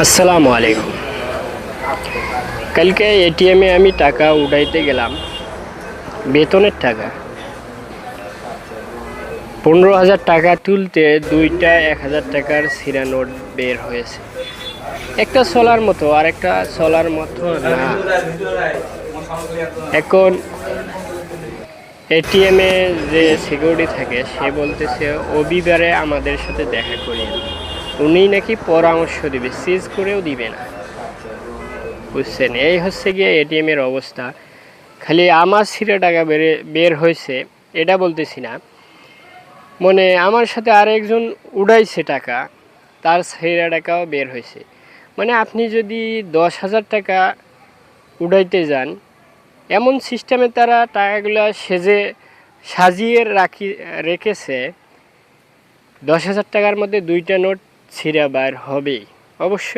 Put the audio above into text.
আসসালামু আলাইকুম। কালকে এটিএমে আমি টাকা উঠাইতে গেলাম, বেতনের টাকা 15,000 টাকা তুলতে দুইটা 1,000 টাকার ছিঁড়া নোট বের হয়েছে। একটা চলার মতো আর একটা চলার মতো না। এখন এটিএমে যে সিকিউরিটি থাকে সে বলতেছে রবিবারে আমাদের সাথে দেখা করিয়ে, উনি নাকি পরামর্শ দিবে, সিজ করেও দিবে না। বুঝছেন, এই হচ্ছে গিয়ে এটিএম এর অবস্থা। খালি আমার ছিঁড়া টাকা বের হয়েছে এটা বলতেছি না, মানে আমার সাথে আরেকজন উড়াইছে টাকা, তার ছিঁড়া টাকাও বের হয়েছে। মানে আপনি যদি 10,000 টাকা উড়াইতে যান, এমন সিস্টেমে তারা টাকাগুলো সাজিয়ে রেখেছে, 10,000 টাকার মধ্যে দুইটা নোট ছিঁড়া বার হবেই অবশ্যই।